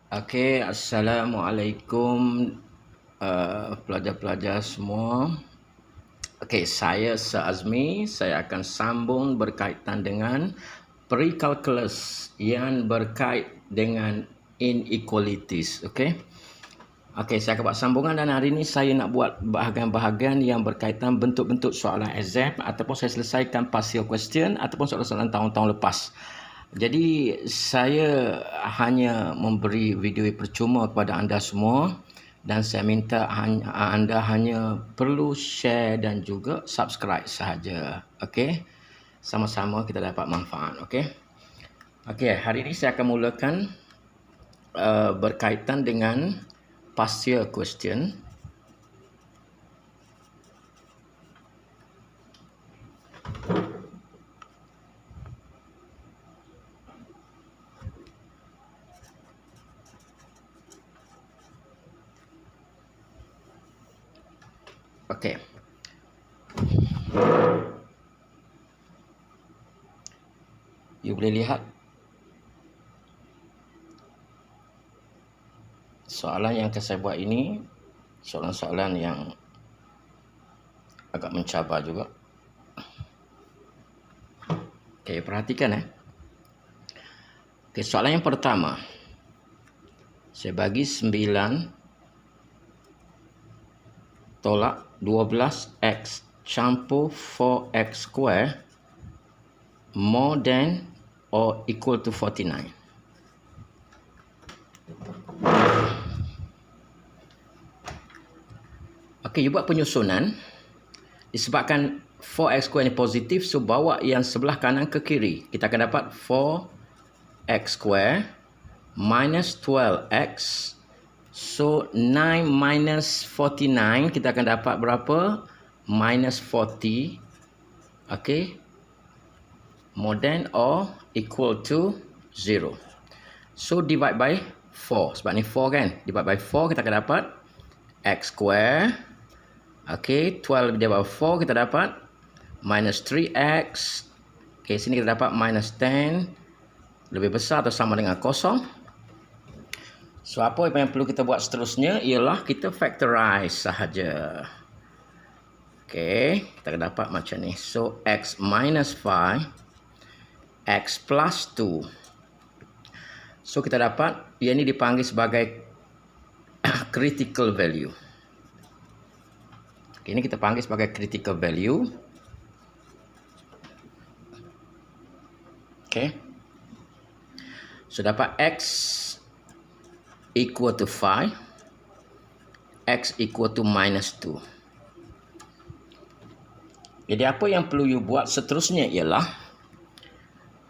Okey, Assalamualaikum pelajar-pelajar semua. Okey, saya Azmi. Saya akan sambung berkaitan dengan pre-calculus yang berkait dengan inequalities. Okey. Okey, saya akan buat sambungan dan hari ini saya nak buat bahagian-bahagian yang berkaitan bentuk-bentuk soalan exam ataupun saya selesaikan partial question ataupun soalan-soalan tahun-tahun lepas. Jadi saya hanya memberi video percuma kepada anda semua dan saya minta anda hanya perlu share dan juga subscribe sahaja. Okey. Sama-sama kita dapat manfaat, okey. Okey, hari ini saya akan mulakan berkaitan dengan partial question. Okey. You boleh lihat soalan yang akan saya buat ini soalan-soalan yang agak mencabar juga. Okey, perhatikan Okey, soalan yang pertama. Saya bagi 9 tolak 12x campur 4x square more than or equal to 49. Okey, you buat penyusunan. Disebabkan 4x square ni positif, so bawa yang sebelah kanan ke kiri. Kita akan dapat 4x square minus 12x. So 9 minus 49 kita akan dapat berapa? Minus 40. Okey. More than or equal to 0. So divide by 4. Sebab ni 4 kan? Divide by 4 kita akan dapat x square. Okey, 12 divided by 4 kita dapat minus 3x. Okey, sini kita dapat minus 10. Lebih besar atau sama dengan 0. So, apa yang perlu kita buat seterusnya ialah kita factorize sahaja. Okey, kita akan dapat macam ni. So, x minus 5, x plus 2. So, kita dapat, yang ini dipanggil sebagai critical value. Okay, ini kita panggil sebagai critical value. Okay. So, dapat x equal to 5, x equal to minus 2. Jadi apa yang perlu you buat seterusnya ialah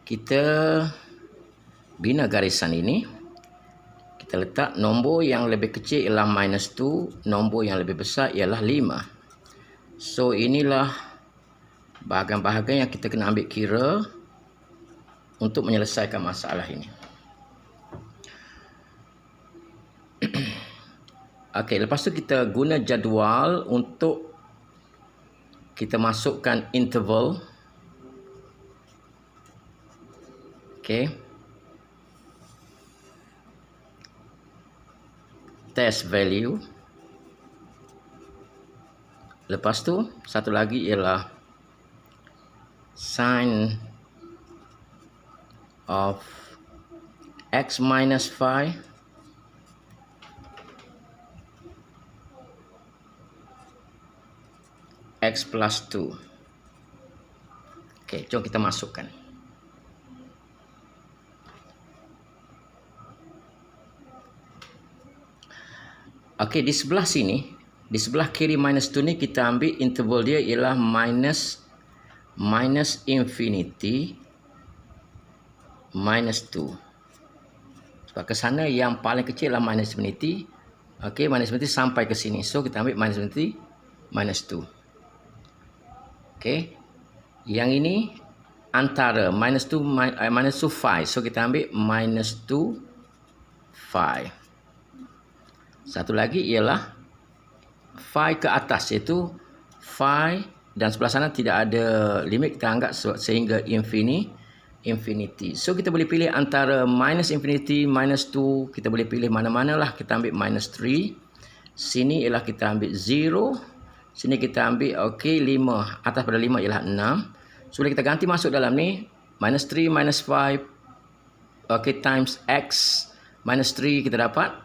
kita bina garisan ini. Kita letak nombor yang lebih kecil ialah minus 2, nombor yang lebih besar ialah 5. So inilah bahagian-bahagian yang kita kena ambil kira untuk menyelesaikan masalah ini. Okey, lepas tu kita guna jadual untuk kita masukkan interval. Okey. Test value. Lepas tu satu lagi ialah sin of x minus 5 x plus 2. Okey, jom kita masukkan. Okey, di sebelah sini, di sebelah kiri minus 2 ni kita ambil interval dia ialah minus infinity minus 2. Sebab ke sana yang paling kecil adalah minus infinity. Okey, minus infinity sampai ke sini. So kita ambil minus infinity minus 2. Okey. Yang ini antara minus 2 5. So kita ambil minus 2 5. Satu lagi ialah 5 ke atas, iaitu 5 dan sebelah sana tidak ada limit, kita anggap sehingga infinity. infinity. So kita boleh pilih antara minus infinity, minus 2. Kita boleh pilih mana-mana lah. Kita ambil minus 3. Sini ialah kita ambil 0. Sini kita ambil, okey, 5. Atas pada 5 ialah 6. So boleh kita ganti masuk dalam ni. Minus 3, minus 5. Okey, times x. Minus 3 kita dapat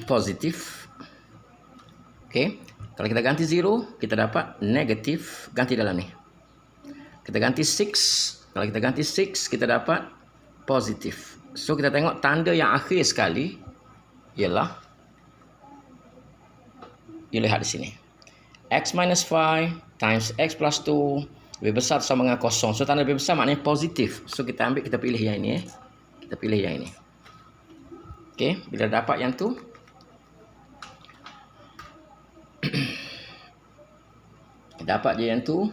positif. Okey. Kalau kita ganti 0, kita dapat negatif. Ganti dalam ni. Kita ganti 6. Kalau kita ganti 6, kita dapat positif. So kita tengok tanda yang akhir sekali ialah, you lihat di sini. X minus 5 times X plus 2 lebih besar sama dengan kosong. So tanda lebih besar maknanya positif. So kita ambil, kita pilih yang ini. Kita pilih yang ini. Okey, bila dapat yang tu, dapat je yang tu,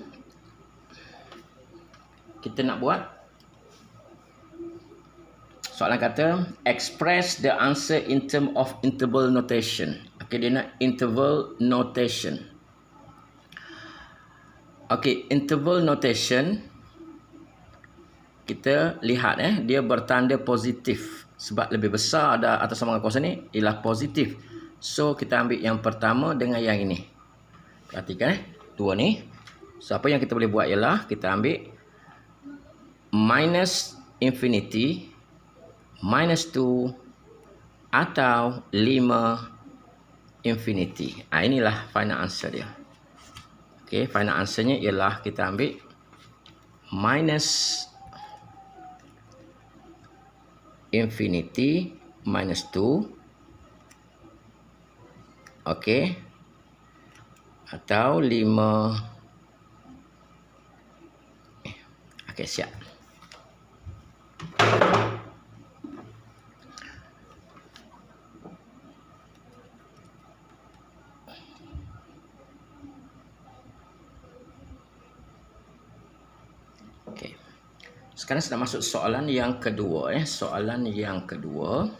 kita nak buat soalan kata express the answer in term of interval notation. Okey, dia nak interval notation. Okey, interval notation kita lihat dia bertanda positif sebab lebih besar ada atas sama dengan kosong ni ialah positif. So kita ambil yang pertama dengan yang ini. Perhatikan dua ni. So apa yang kita boleh buat ialah kita ambil minus infinity, minus 2 atau 5 infinity. Inilah final answer dia. Okey, final answernya ialah kita ambil minus infinity minus 2. Okey. Atau 5. Okey, siap. Okey. Sekarang sudah masuk soalan yang kedua. Soalan yang kedua.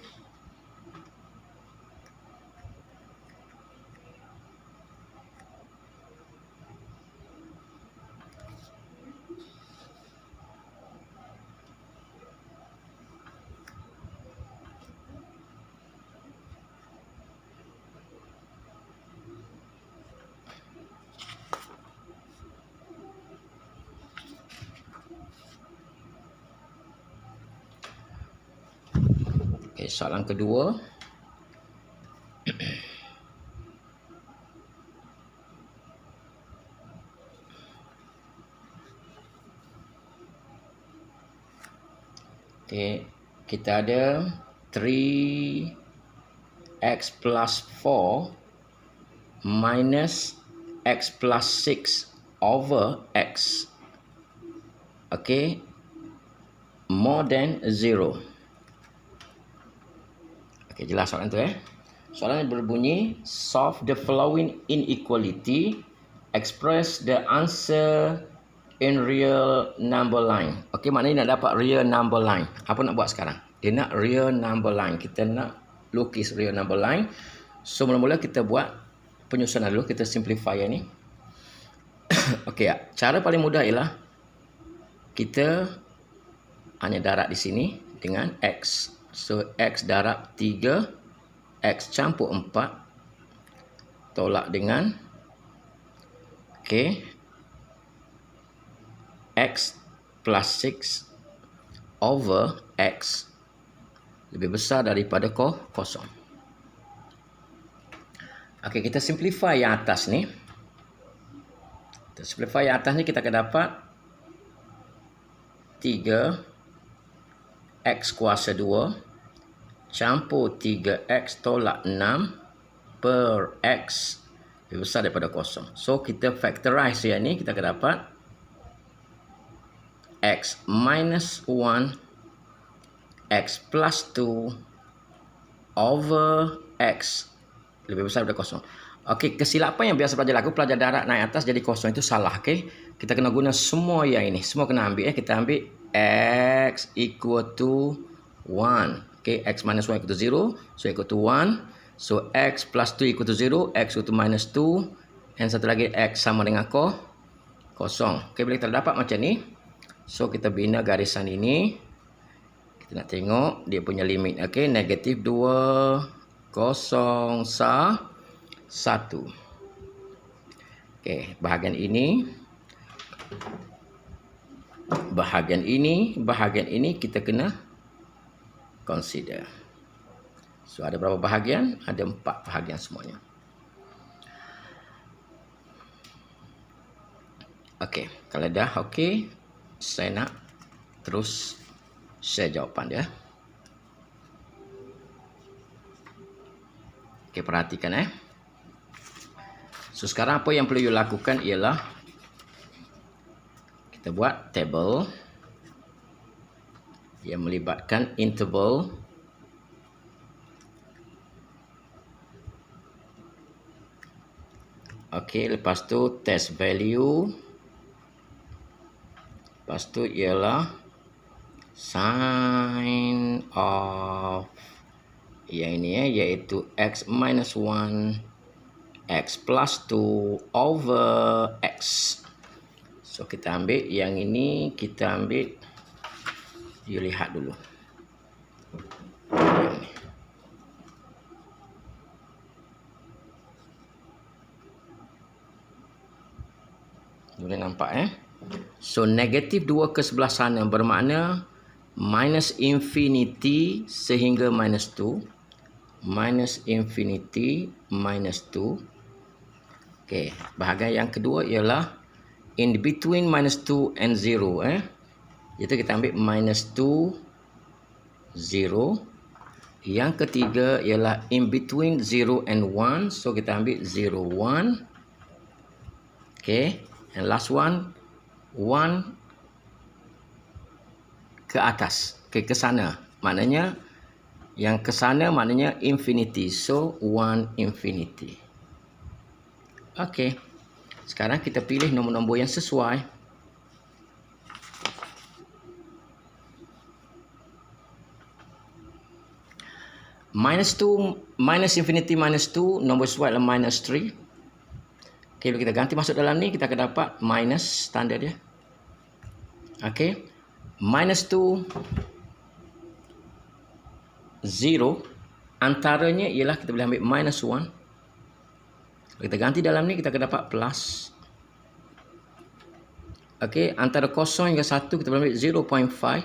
Okay, soalan kedua. Okay, kita ada 3x plus 4 minus x plus 6 over x. Okay, more than 0. Okay, jelas soalan tu Soalan berbunyi, solve the following inequality, express the answer in real number line. Okay, maknanya nak dapat real number line. Apa nak buat sekarang? Dia nak real number line. Kita nak lukis real number line. So, mula-mula kita buat penyusunan dulu. Kita simplify yang ni. Okay, cara paling mudah ialah kita hanya darab di sini dengan x. So, x darab 3, x campur 4, tolak dengan, okay, x plus 6 over x lebih besar daripada kosong. Okay, kita simplify yang atas ni. Kita simplify yang atas ni, kita akan dapat 3x kuasa 2 campur 3x tolak 6 per x lebih besar daripada kosong. So, kita factorize yang ni, kita akan dapat x minus 1 x plus 2 over x lebih besar daripada kosong. Okey, kesilapan yang biasa pelajar laku, pelajar darab naik atas jadi kosong, itu salah. Okey, kita kena guna semua yang ini. Semua kena ambil. Kita ambil x equal to 1. Okay, x minus 1 equal to 0. So, equal to 1. So, x plus 2 equal to 0. X equal to minus 2. Dan satu lagi, x sama dengan kosong. Okay, bila kita dapat macam ni. So kita bina garisan ini. Kita nak tengok dia punya limit. Okey, negatif 2, 0, 1. Okey, bahagian ini kita kena consider. So ada berapa bahagian? Ada 4 bahagian semuanya. Okey, kalau dah okey, saya nak terus share jawapan dia. Okey, perhatikan So sekarang apa yang perlu you lakukan ialah kita buat table yang melibatkan interval. Okey, lepas tu test value. Lepas tu ialah sin of yang ini iaitu x minus 1 x plus 2 over x. So kita ambil yang ini, kita ambil, you lihat dulu. Yang ni. Boleh nampak So negatif 2 ke sebelah sana bermakna minus infinity sehingga minus 2. Minus infinity minus 2. Okey, bahagian yang kedua ialah in between minus 2 and 0. Itu kita ambil minus 2, 0. Yang ketiga ialah in between 0 and 1. So kita ambil 0, 1. Okey, and last one 1 ke atas, ke sana. Maknanya yang ke sana maknanya infinity. So 1 infinity. Okey. Sekarang kita pilih nombor-nombor yang sesuai. Minus 2, minus infinity minus 2, nombor sesuai adalah minus 3. Okey, kalau kita ganti masuk dalam ni, kita akan dapat minus standard dia. Okey. Minus 2, 0. Antaranya ialah kita boleh ambil minus 1. Kalau kita ganti dalam ni, kita akan dapat plus. Okey, antara 0 hingga 1, kita boleh ambil 0.5.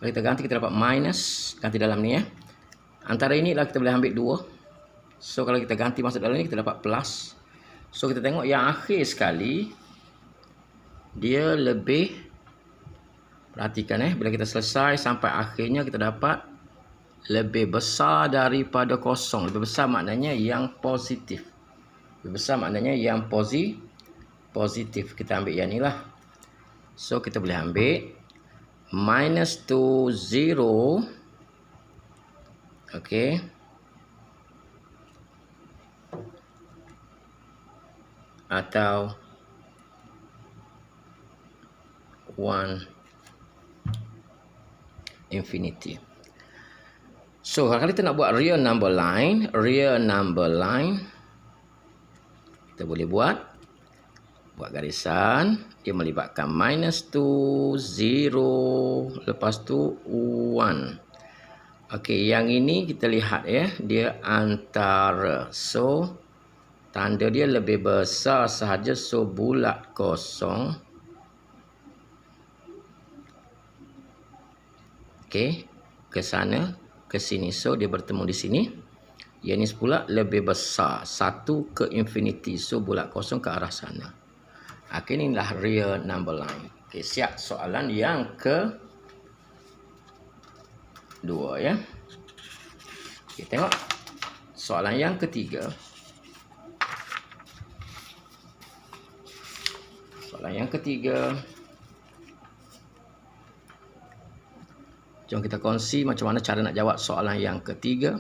Kalau kita ganti, kita dapat minus. Ganti dalam ni Antara ini lah kita boleh ambil 2. So, kalau kita ganti masuk dalam ni, kita dapat plus. So, kita tengok yang akhir sekali, dia lebih, perhatikan bila kita selesai sampai akhirnya kita dapat lebih besar daripada 0. Lebih besar maknanya yang positif. Lebih besar maknanya yang positif. Kita ambil yang ni lah. So, kita boleh ambil minus 2, 0. Okey. Atau 1 infinity. So, kalau kita nak buat real number line, kita boleh buat garisan. Dia melibatkan minus 2, 0, lepas tu 1. Okey, yang ini kita lihat dia antara. So, tanda dia lebih besar sahaja. So, bulat kosong. Okey, ke sana, ke sini. So, dia bertemu di sini. Yang ini pula lebih besar. 1 ke infinity. So, bulat kosong ke arah sana. Okey, inilah real number line. Okey, siap soalan yang kedua Okey, tengok soalan yang ketiga. Jom kita kongsi macam mana cara nak jawab soalan yang ketiga.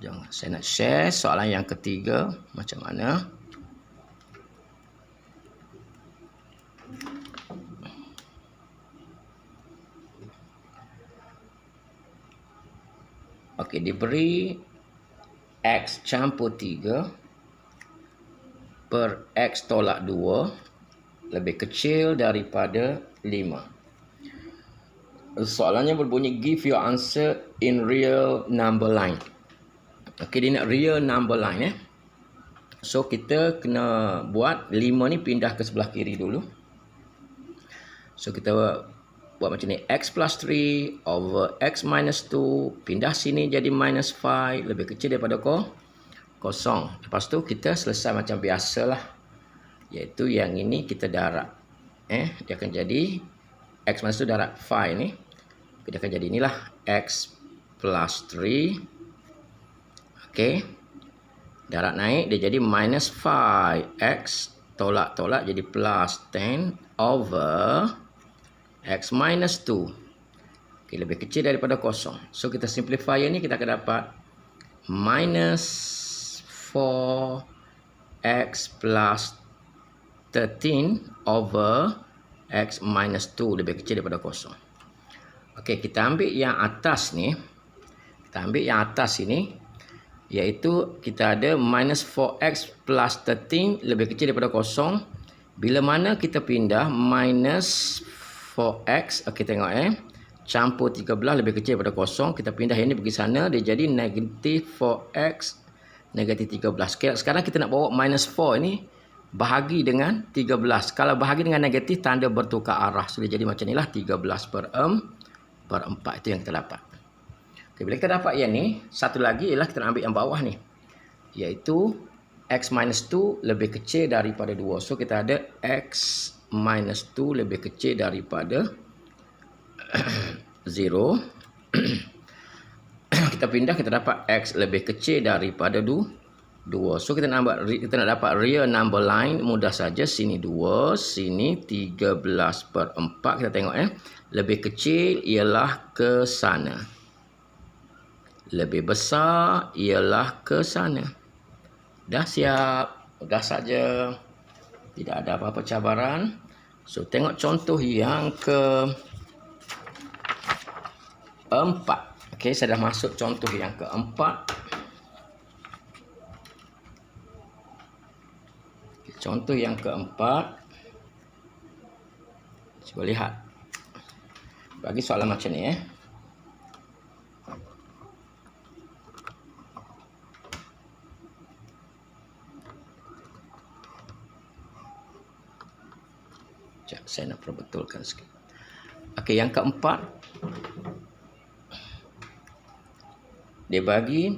Jom saya nak share soalan yang ketiga macam mana. Okey, diberi X campur 3 per X tolak 2 lebih kecil daripada 5. Soalannya berbunyi, give your answer in real number line. Okey, dia nak real number line. So, kita kena buat 5 ni pindah ke sebelah kiri dulu. So, kita buat macam ni. X plus 3 over X minus 2. Pindah sini jadi minus 5. Lebih kecil daripada kosong. Lepas tu, kita selesai macam biasalah. Iaitu yang ini kita darab. Dia akan jadi X minus 2 darab 5 ni. Dia akan jadi inilah X plus 3. Okey. Darab naik dia jadi minus 5. X tolak-tolak jadi plus 10 over X minus 2. Okey, lebih kecil daripada kosong. So, kita simplify ni, kita akan dapat minus 4X plus 13 over X minus 2 lebih kecil daripada kosong. Okey, kita ambil yang atas ni. Kita ambil yang atas ini. Iaitu kita ada minus 4X plus 13 lebih kecil daripada kosong. Bila mana kita pindah minus 4X. Okey, tengok campur 13 lebih kecil daripada kosong. Kita pindah yang ni pergi sana. Dia jadi negatif 4X negatif 13. Okay, sekarang kita nak bawa minus 4 ni bahagi dengan 13. Kalau bahagi dengan negatif, tanda bertukar arah. So, dia jadi macam inilah 13 per 4. Itu yang kita dapat. Okay, bila kita dapat yang ni, satu lagi ialah kita nak ambil yang bawah ni. Iaitu X minus 2 lebih kecil daripada 2. So, kita ada X minus 2 lebih kecil daripada 0. Kita pindah, kita dapat X lebih kecil daripada 2. So, kita nak dapat real number line. Mudah saja. Sini 2. Sini 13 per 4. Kita tengok lebih kecil ialah ke sana. Lebih besar ialah ke sana. Dah siap. Mudah saja. Tidak ada apa-apa cabaran. So, tengok contoh yang ke-4. Okey, saya dah masuk contoh yang ke-4. Contoh yang ke-4. Cuba lihat. Bagi soalan macam ni Sekejap, saya nak perbetulkan sikit. Okey, yang ke-4. Dia bagi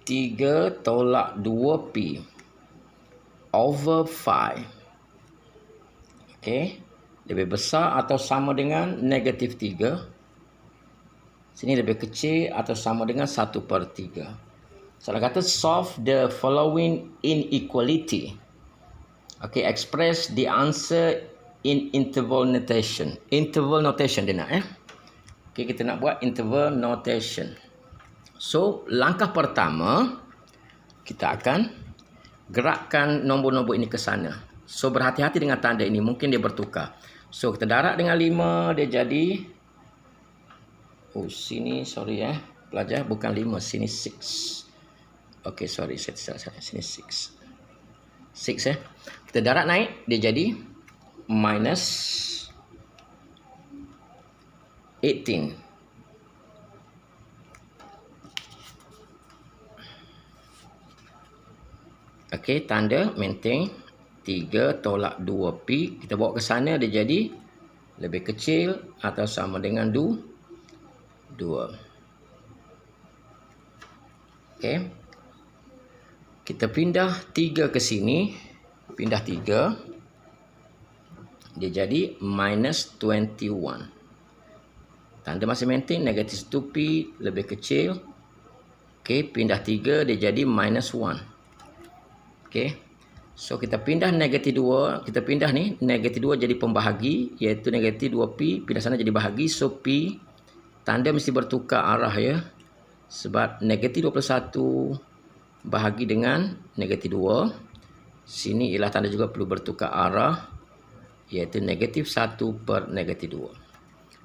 3 tolak 2P over 5. Okey. Lebih besar atau sama dengan negatif 3. Sini lebih kecil atau sama dengan 1/3. Salah kata solve the following inequality. Okey, express the answer in interval notation. Interval notation dia nak Okey, kita nak buat interval notation. So, langkah pertama kita akan gerakkan nombor-nombor ini ke sana. So, berhati-hati dengan tanda ini. Mungkin dia bertukar. So, kita darab dengan 5. Dia jadi... Oh, sini, sorry pelajar. Bukan 5. Sini 6. Okay, sorry. Saya salah. Sini 6. 6 Kita darab naik. Dia jadi minus 18. Okey, tanda maintain 3 tolak 2P. Kita bawa ke sana, dia jadi lebih kecil atau sama dengan 2. Okey. Kita pindah 3 ke sini. Pindah 3. Dia jadi minus 21. Tanda masih maintain, negatif 2P lebih kecil. Okey, pindah 3, dia jadi minus 1. Okey. So, kita pindah negatif 2. Kita pindah ni. Negatif 2 jadi pembahagi. Iaitu negatif 2P. Pindah sana jadi bahagi. So, P. Tanda mesti bertukar arah Sebab negatif 21 bahagi dengan negatif 2. Sini ialah tanda juga perlu bertukar arah. Iaitu negatif 1 per negatif 2.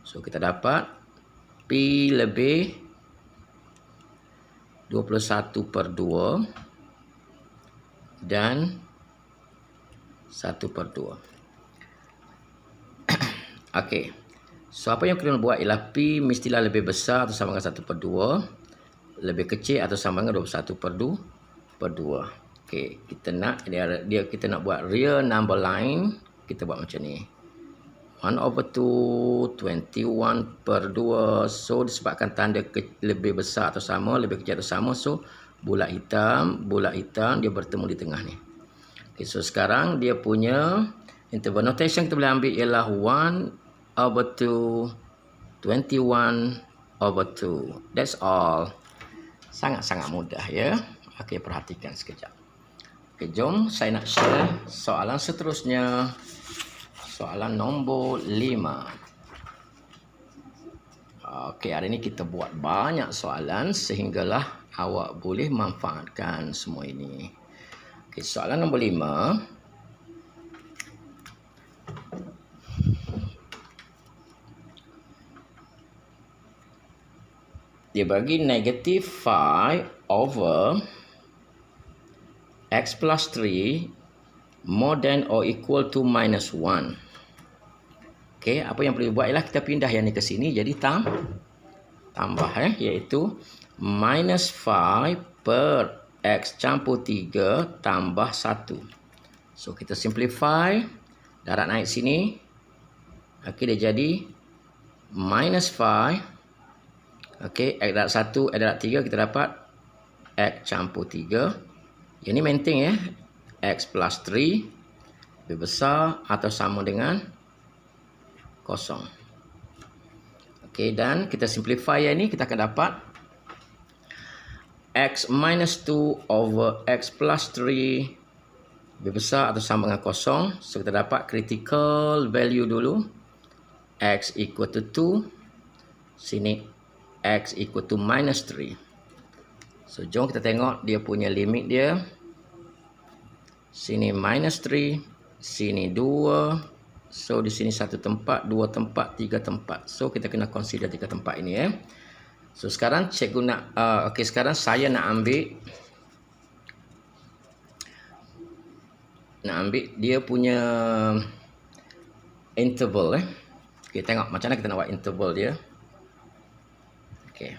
So, kita dapat P lebih 21/2 dan 1/2. Okey. So apa yang kita buat ialah P mestilah lebih besar atau sama dengan 1/2, lebih kecil atau sama dengan 21/2. Okey, kita nak buat real number line, kita buat macam ni. 1/2, 21/2. So disebabkan tanda lebih besar atau sama, lebih kecil atau sama, so bulat hitam dia bertemu di tengah ni. Okay, so sekarang dia punya interval notation kita boleh ambil ialah 1/2, 21/2. That's all. Sangat-sangat mudah ya. Okey, perhatikan sekejap. Okey, jom saya nak share soalan seterusnya. Soalan nombor 5. Okey, hari ini kita buat banyak soalan sehinggalah awak boleh manfaatkan semua ini. Okey, soalan nombor 5. Dia bagi negative 5/(x plus 3) more than or equal to -1. Okey, apa yang perlu buat ialah kita pindah yang ni ke sini, jadi tambah iaitu -5 per x campur 3 tambah 1. So kita simplify, darab naik sini. Okey, dia jadi -5. Okey, x darab 1, x darab 3 kita dapat x campur 3. Yang ni maintain ya. X plus 3 lebih besar atau sama dengan 0. Okey, dan kita simplify yang ni, kita akan dapat x minus 2 over x plus 3 lebih besar atau sama dengan 0. So kita dapat critical value dulu. X equal to 2. Sini x equal to -3. So jom kita tengok dia punya limit dia. Sini -3, sini 2. So di sini 1 tempat, 2 tempat, 3 tempat. So kita kena consider 3 tempat ini ya. So sekarang cikgu nak okey, sekarang saya nak ambil dia punya interval Okey, tengok macam mana kita nak buat interval dia. Okey.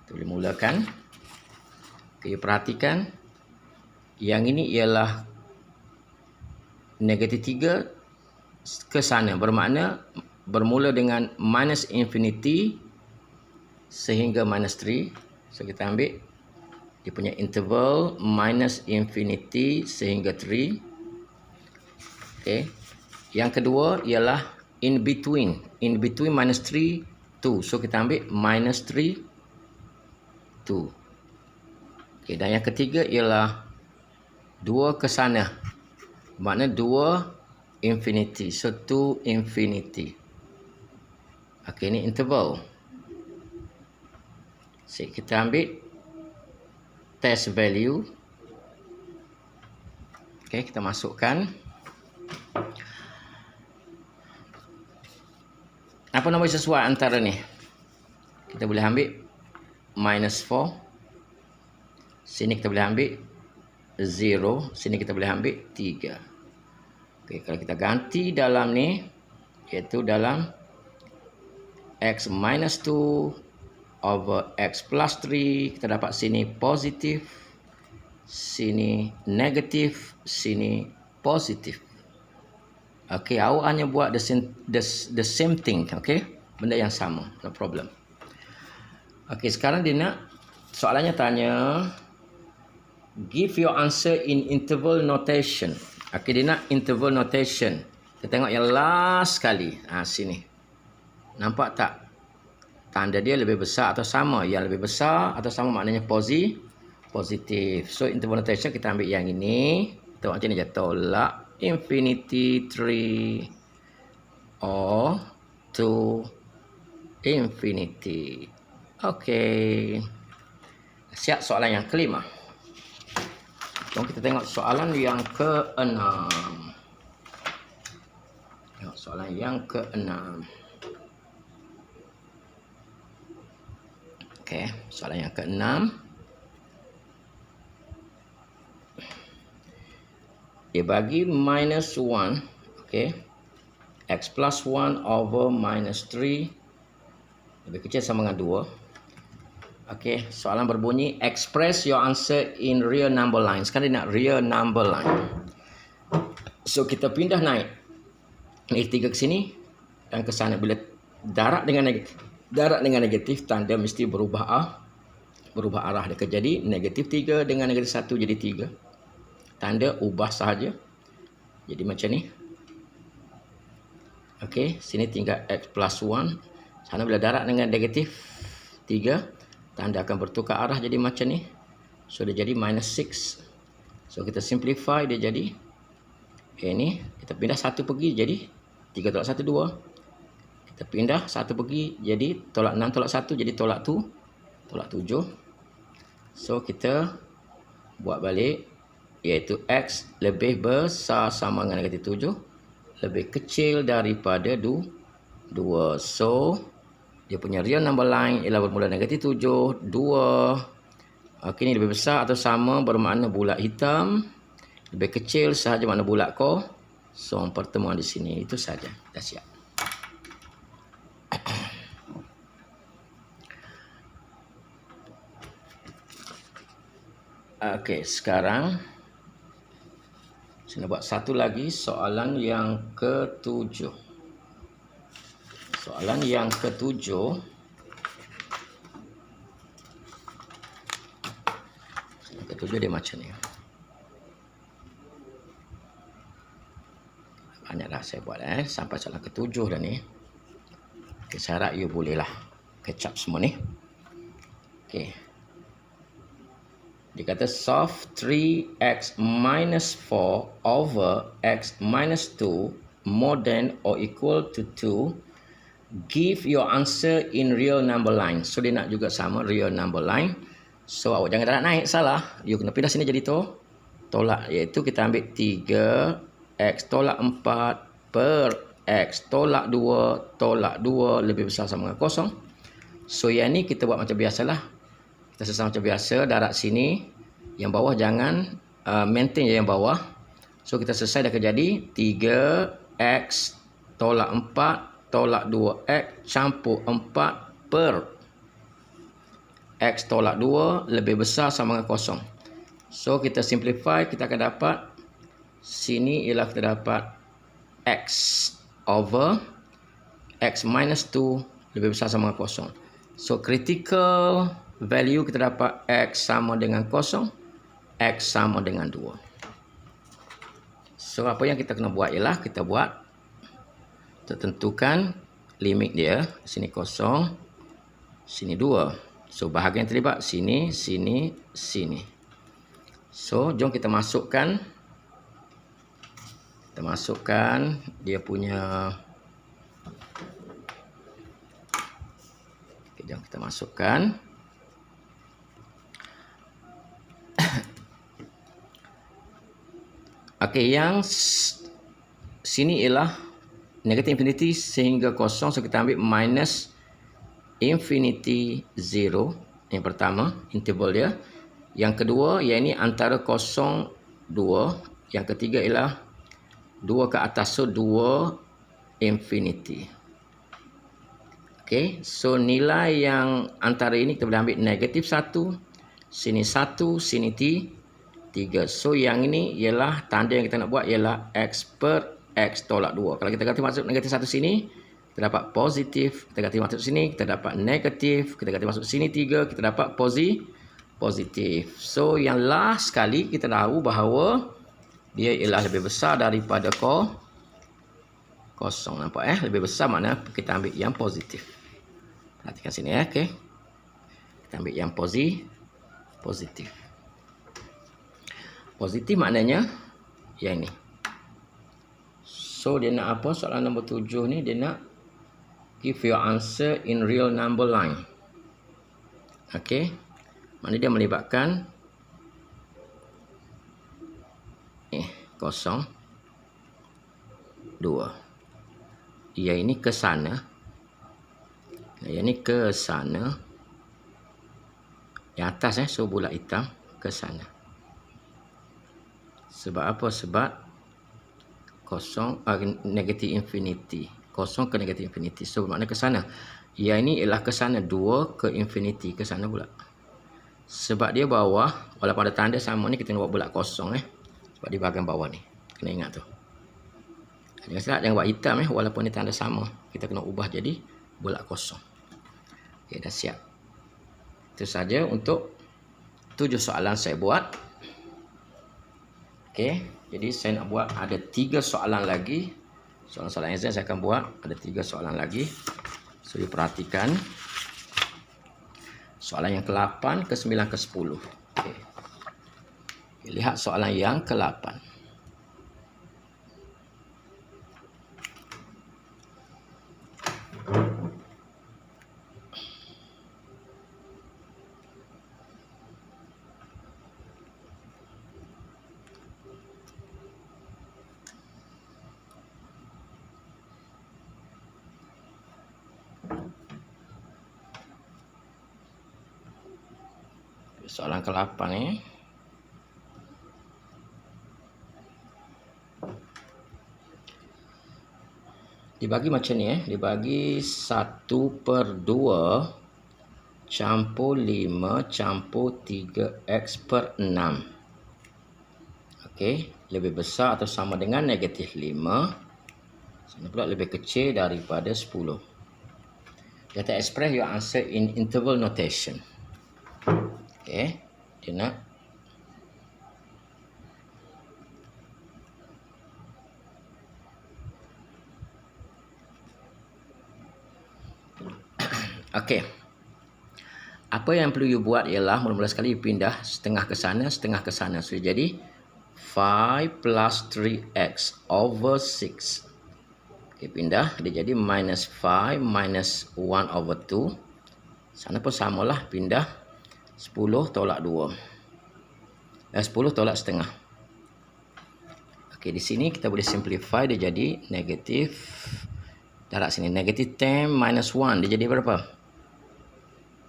Kita boleh mulakan. Okey, perhatikan. Yang ini ialah negatif 3 ke sana. Bermakna bermula dengan -infinity sehingga -3. So kita ambil dia punya interval -infinity sehingga 3. Okey. Yang kedua ialah in between. In between -3, 2. So kita ambil -3, 2. Okey, dan yang ketiga ialah 2 ke sana. Makna 2 infinity. So 2 infinity. Okey, ini interval. So kita ambil test value. Okey, kita masukkan. Apa nombor sesuai antara ni? Kita boleh ambil -4. Sini kita boleh ambil 0. Sini kita boleh ambil 3. Okey, kalau kita ganti dalam ni, iaitu dalam x minus 2 over x plus 3, kita dapat sini positif, sini negatif, sini positif. Okey, awak hanya buat the same thing, okey? Benda yang sama, no problem. Okey, sekarang dia nak soalannya tanya give your answer in interval notation. Okey, dia nak interval notation. Kita tengok yang last sekali. Sini. Nampak tak? Tanda dia lebih besar atau sama. Yang lebih besar atau sama maknanya positif. So interval notation kita ambil yang ini. Tengok macam ni je. Tolak infinity 3 or to infinity. Okey. Siap soalan yang kelima. Jom kita tengok soalan yang ke-6. Tengok soalan yang ke-6. Okey, soalan yang ke-6. Dia bagi minus 1, okey. X plus 1 over minus 3 lebih kecil sama dengan 2. Okey, soalan berbunyi express your answer in real number line. Sekarang dia nak real number line. So kita pindah naik negatif 3 ke sini dan ke sana. Bila darab dengan negatif, tanda mesti berubah arah dia. Jadi negatif 3 dengan negatif 1 jadi 3. Tanda ubah sahaja. Jadi macam ni. Okey, sini tinggal X plus 1. Sana bila darab dengan negatif 3, tanda akan bertukar arah jadi macam ni. So dia jadi minus 6. So kita simplify, dia jadi ni. Kita pindah 1 pergi jadi 3 tolak 1 2. Kita pindah 1 pergi jadi tolak 6 tolak 1 jadi tolak 7. So kita buat balik, iaitu X lebih besar sama dengan negatif 7 lebih kecil daripada 2. So dia punya real number line ialah bermula negatif 7 2. Okey, ni lebih besar atau sama bermakna bulat hitam, lebih kecil sahaja makna bulat kosong. Pertemuan di sini itu saja. Dah siap. Okey, sekarang saya nak buat satu lagi soalan yang ke-7. Soalan yang ke-7 dia macam ni. Banyak dah saya buat sampai soalan ke-7 dah ni. Okay, saya harap you bolehlah catch up semua ni. Okey. Dia kata solve 3x minus 4 over x minus 2 more than or equal to 2. Give your answer in real number line. So dia nak juga sama real number line. So awak jangan darab naik, salah. You kena pindah sini jadi tolak. Iaitu kita ambil 3x tolak 4 per x tolak 2 tolak 2 lebih besar sama dengan kosong. So yang ni kita buat macam biasalah. Kita selesai macam biasa, darab sini. Yang bawah jangan maintain je yang bawah. So kita selesai dah jadi 3x tolak 4 tolak 2x campur 4 per x tolak 2 lebih besar sama dengan kosong. So kita simplify, kita akan dapat sini ialah kita dapat x over x minus 2 lebih besar sama dengan kosong. So critical value kita dapat x sama dengan kosong, x sama dengan 2. So apa yang kita kena buat ialah kita buat tentukan limit dia. Sini kosong, sini 2. So bahagian terlibat sini, sini, sini. So jom kita masukkan dia punya. Okay, jom kita masukkan. Okey, yang sini ialah negatif infinity sehingga kosong. So kita ambil minus infinity 0. Yang pertama, interval dia. Yang kedua, yang ini antara kosong 2. Yang ketiga ialah 2 ke atas. So 2 infinity. Okey, so nilai yang antara ini kita boleh ambil negatif 1. Sini 1, sini 3. So yang ini ialah tanda yang kita nak buat ialah x per x tolak 2. Kalau kita ganti masuk negatif 1 sini, kita dapat positif. Kita ganti masuk sini, kita dapat negatif. Kita ganti masuk sini 3, kita dapat positif. So yang last sekali kita tahu bahawa dia ialah lebih besar daripada kosong. Nampak lebih besar makna kita ambil yang positif. Perhatikan sini okey. Kita ambil yang positif. Positif maknanya yang ini. So dia nak apa? Soalan nombor 7 ni dia nak give your answer in real number line. Okey. Maknanya dia melibatkan kosong 2. Yang ini ke sana. Yang ini ke sana. Yang atas so bulat hitam ke sana. Sebab apa? Sebab kosong negatif infinity. Kosong ke negatif infinity. So bermakna ke sana. Yang ini ialah ke sana, 2 ke infinity ke sana pula. Sebab dia bawah, walaupun ada tanda sama ni, kita nak buat bulat kosong sebab di bahagian bawah ni. Kena ingat tu. Jangan salah, jangan buat hitam walaupun ni tanda sama. Kita kena ubah jadi bulat kosong. Okey, dah siap. Itu saja untuk 7 soalan saya buat. Okey, jadi saya nak buat ada 3 soalan lagi. Soalan-soalan exam saya akan buat ada 3 soalan lagi. So, diperhatikan. Soalan yang ke-8, ke-9, ke-10. Okey. Lihat soalan yang ke-8. Soalan ke-8 ni. Dibagi macam ni dibagi 1/2 campur 5 campur 3x/6. Okey, lebih besar atau sama dengan negatif 5. Sini pula lebih kecil daripada 10. Kita express your answer in interval notation. Okey, dia nak okey. Apa yang perlu you buat ialah mula-mula sekali you pindah setengah ke sana, setengah ke sana. So jadi 5 plus 3x over 6. Okey, pindah dia jadi minus 5 minus 1 over 2. Sana pun samalah, pindah 10 tolak 2. 10 tolak setengah. Okey, di sini kita boleh simplify, dia jadi negatif. Darab sini negatif 10 minus 1 dia jadi berapa?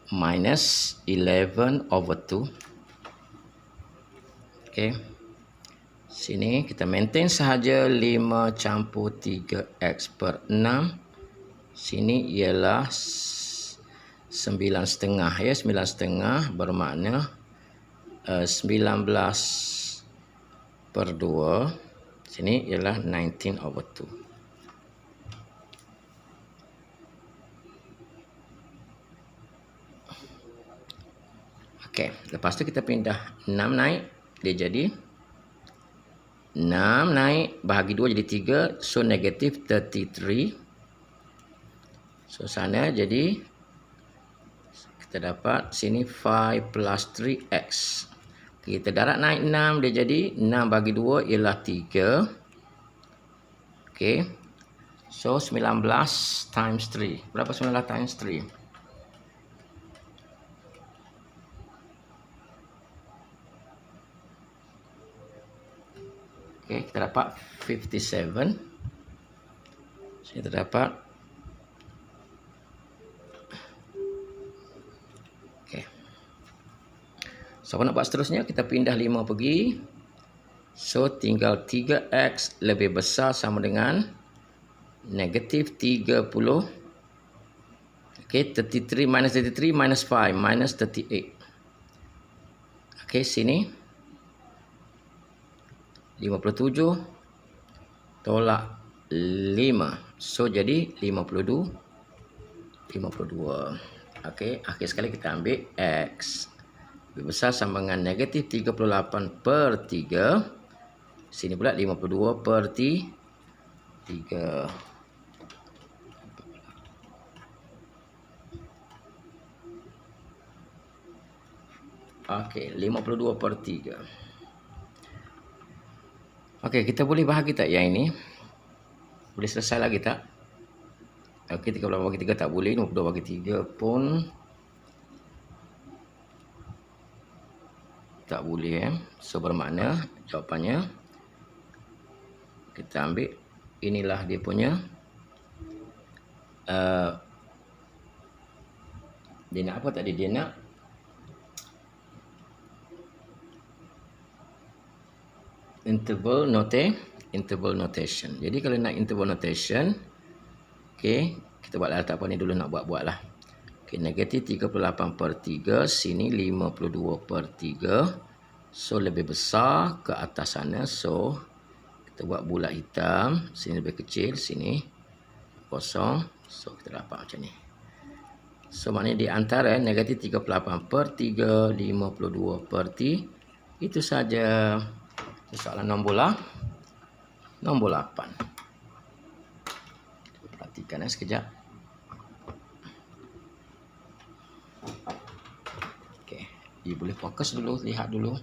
Minus 11 over 2. Okey. Sini kita maintain sahaja 5 campur 3x/6. Sini ialah 9,5 ya. 9,5 bermakna 19/2. Sini ialah 19 over 2. Okey, lepas tu kita pindah 6 naik, dia jadi 6 naik bahagi 2 jadi 3, so negatif 33. So sana jadi kita dapat sini 5 plus 3x. Kita darab naik 6, dia jadi 6 bagi 2 ialah 3. Okey. So 19 times 3. Berapa 19 times 3? Okey, kita dapat 57. Sini terdapat. Okey. So, apa nak buat seterusnya? Kita pindah 5 pergi. So, tinggal 3x lebih besar sama dengan negatif 30. Okey, 33 minus 5 minus 38. Okey, sini 57 tolak 5. So jadi 52. Okey, akhir sekali kita ambil x lebih besar sama dengan negatif 38/3. Sini pula 52/3. Okey, 52/3. Okey, kita boleh bahagi tak yang ini? Boleh selesai lagi tak? Okey, 38/3 tak boleh. 52/3 pun tak boleh. So, bermakna jawapannya kita ambil inilah dia punya dia nak apa tadi? Dia nak interval notation. Jadi kalau nak interval notation, okey, kita buat tak apa ni dulu, nak buat-buatlah. Okey, negatif 38/3, sini 52/3. So lebih besar ke atas sana. So kita buat bulat hitam, sini lebih kecil, sini kosong. So kita dapat macam ni. So maknanya di antara negatif 38/3, 52/3, itu saja. Soalan nombor 8. Perhatikan sekejap. Okey, you boleh fokus dulu, lihat dulu.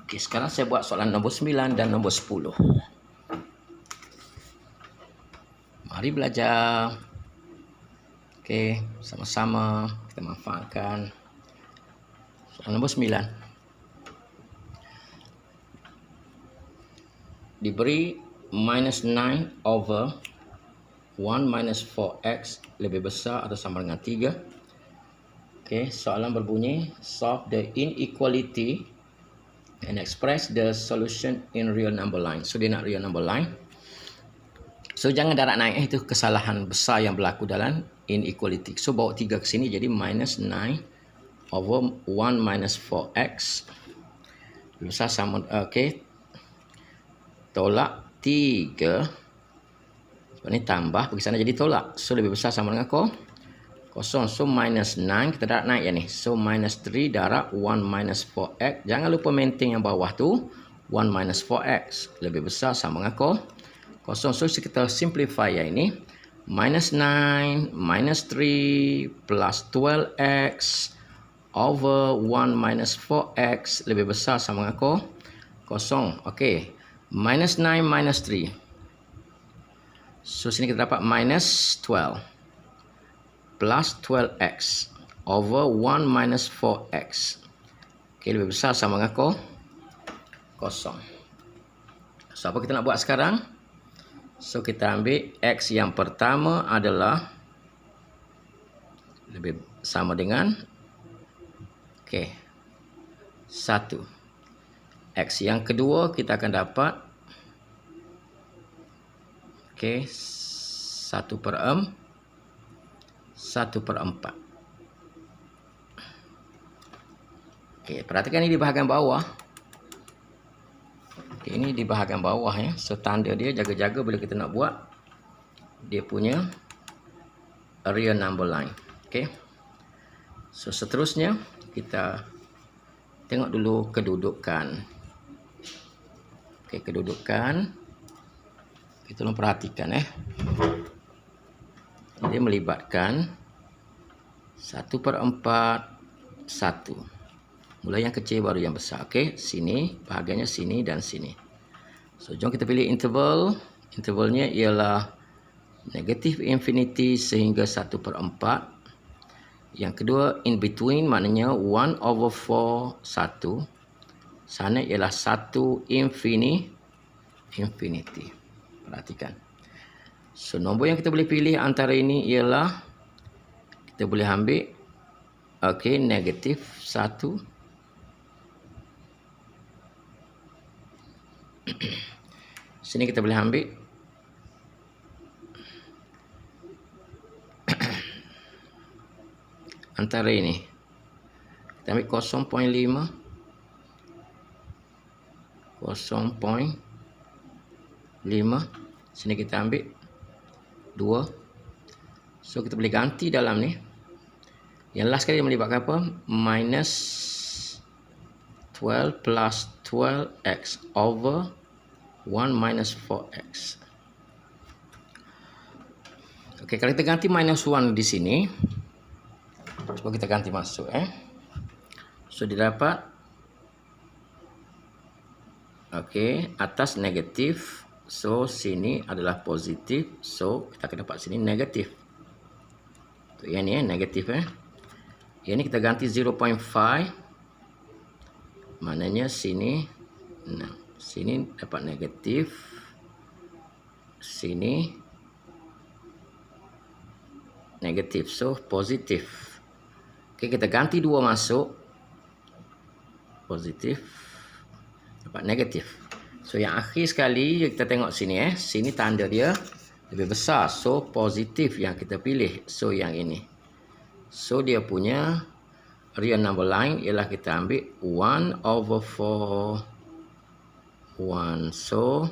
Okey, sekarang saya buat soalan nombor 9 dan nombor 10. Mari belajar. Okey, sama-sama kita manfaatkan. Soalan nombor 9. Diberi minus 9 over 1 minus 4x lebih besar atau sama dengan 3. Okey, soalan berbunyi, solve the inequality and express the solution in real number line. So dia nak real number line. So jangan darab naik, itu kesalahan besar yang berlaku dalam inequality. So bawa 3 ke sini jadi minus 9 over 1 minus 4x besar sama, okey, tolak 3. Sebab ni tambah, pergi sana jadi tolak. So lebih besar sama dengan kosong. So minus 9, kita darab naik ya ni. So minus 3 darab 1 minus 4x. Jangan lupa maintain yang bawah tu. 1 minus 4x lebih besar sama dengan kosong. So kita simplify ya ini. Minus 9 minus 3 plus 12x over 1 minus 4x lebih besar sama dengan kosong. Okey. Minus 9 minus 3. So sini kita dapat minus 12. Plus 12x over 1 minus 4x. Okey, lebih besar sama dengan kosong. So apa kita nak buat sekarang? So kita ambil x yang pertama adalah lebih sama dengan 1. X yang kedua kita akan dapat 1/4. Okey, perhatikan ini di bahagian bawah. Okey, ini di bahagian bawah ya. So tanda dia, jaga-jaga bila kita nak buat dia punya real number line. Okey. So seterusnya kita tengok dulu kedudukan. Okey, kedudukan. Kita tolong perhatikan dia melibatkan 1/4. Mula yang kecil baru yang besar. Okey, sini bahagiannya sini dan sini. So jom kita pilih interval. Intervalnya ialah negatif infinity sehingga 1/4. Yang kedua in between, maknanya 1/4 1. Sana ialah 1 infinity. Perhatikan. So nombor yang kita boleh pilih antara ini ialah kita boleh ambil negatif 1. Sini kita boleh ambil antara ini. Kita ambil 0.5. 0.5. Sini kita ambil 2. So kita boleh ganti dalam ni. Yang last kali melibatkan apa? Minus 12 plus 12x over 1 minus 4x. Okey, kalau kita ganti minus 1 di sini, cuba kita ganti masuk So didapat atas negatif. So sini adalah positif. So kita akan dapat sini negatif. So yang ni negatif Yang ni kita ganti 0.5. Maknanya sini, nah, sini dapat negatif, sini negatif, so positif. Okey, kita ganti 2 masuk, positif, dapat negatif. So yang akhir sekali kita tengok sini, sini tanda dia lebih besar, so positif yang kita pilih. So yang ini, so dia punya real number line ialah kita ambil 1/4 1. So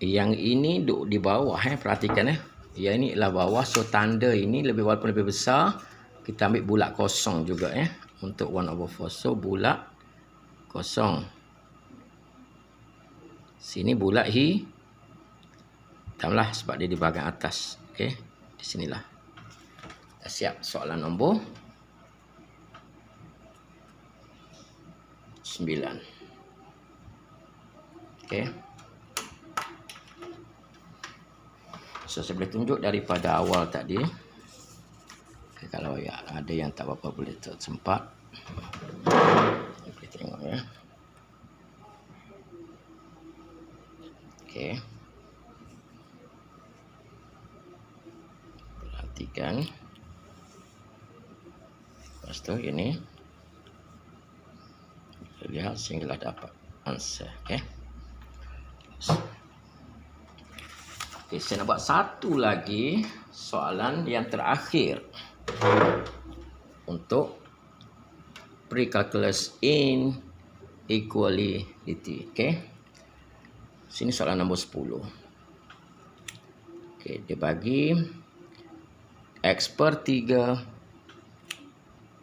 yang ini duduk di bawah, perhatikan yang ini ialah bawah, so tanda ini walaupun lebih besar, kita ambil bulat kosong juga untuk 1/4. So bulat kosong, sini bulat hitam lah sebab dia di bahagian atas. Okey, di sinilah. Dah siap soalan nombor 9. Okey. So saya boleh tunjuk daripada awal tadi. Okay, kalau ya ada yang tak apa-apa boleh sempat. Boleh tengok ya. Okey. Perhatikan. Lepas tu ini lihat sehinggalah dapat answer. Okey. Okey, saya nak buat satu lagi soalan yang terakhir untuk pre-calculus inequality. Okey. Sini soalan nombor 10. Okey, dia bagi x per 3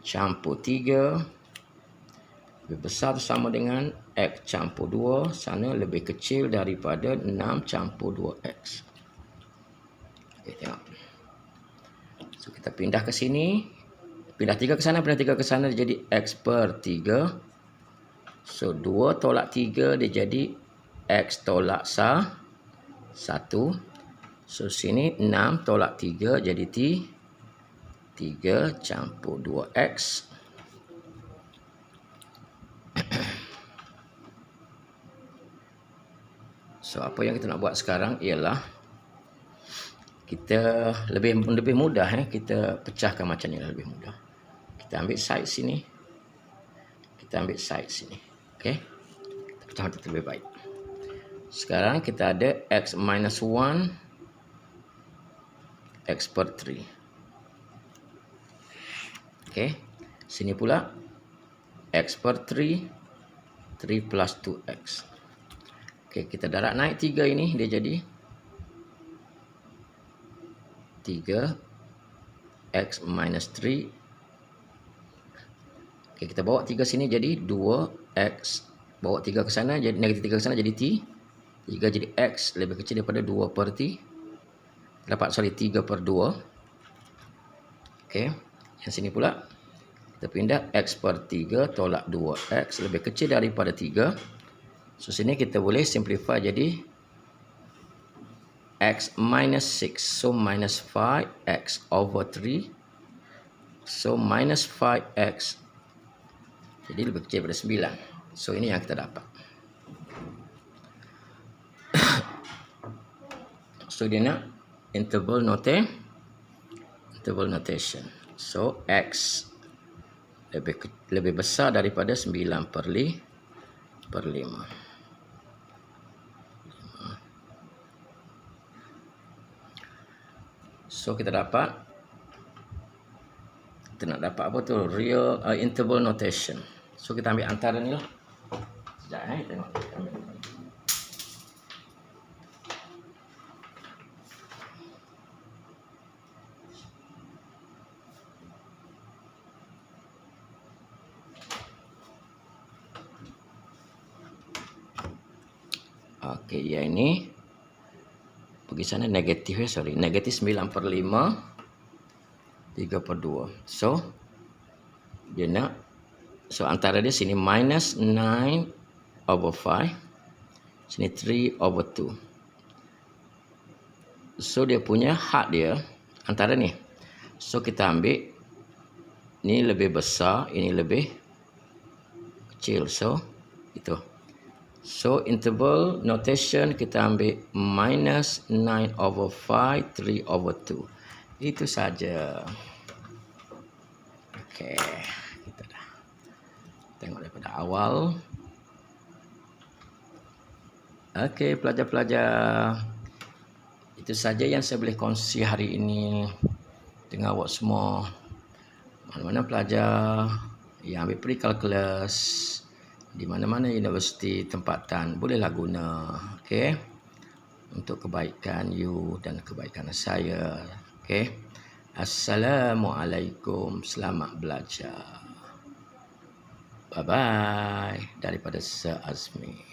campur 3 lebih besar sama dengan x campur 2, sana lebih kecil daripada 6 campur 2x. Okey, tengok. So kita pindah ke sini, pindah 3 ke sana, pindah 3 ke sana, dia jadi x per 3. So 2 tolak 3 dia jadi x tolak 1. So sini 6 tolak 3 jadi 3 campur 2x. So apa yang kita nak buat sekarang ialah kita lebih mudah kita pecahkan macam ni, lebih mudah. Kita ambil side sini. Kita ambil side sini. Okey. Kita pecah macam lebih baik. Sekarang kita ada x minus 1 x per 3. Okey. Sini pula x per 3 plus 2x. Okey, kita darab naik 3 ini, dia jadi 3x minus 3. Okey, kita bawa 3 sini jadi 2x. Bawa 3 ke sana, jadi negatif 3 ke sana jadi 3 jadi x lebih kecil daripada 2 per 3. Dapat 3 per 2. Okey, yang sini pula kita pindah x per 3 tolak 2x lebih kecil daripada 3. So sini kita boleh simplify jadi x minus 6. So minus 5x over 3. So minus 5x. Jadi lebih kecil daripada 9. So ini yang kita dapat. So dia nak interval notation. So x lebih besar daripada 9 per 5. So kita nak dapat apa tu, real interval notation. So kita ambil antara ni lah. Sekejap tengok. Okey, yang ini pergi sana negatif negatif 9 per 5 3 per 2. So dia nak, so antara dia sini minus 9 over 5, sini 3 over 2. So dia punya hak dia antara ni. So kita ambil ni lebih besar, ini lebih kecil. So itu. So interval notation kita ambil minus 9/5, 3/2. Itu saja. Okey, kita dah tengok daripada awal. Okey, pelajar-pelajar, itu saja yang saya boleh kongsi hari ini dengan awak semua. Mana-mana pelajar yang ambil pre-calculus di mana-mana universiti tempatan bolehlah guna, okey, untuk kebaikan you dan kebaikan saya. Okey. Assalamualaikum, selamat belajar. Bye bye daripada Sir Azmi.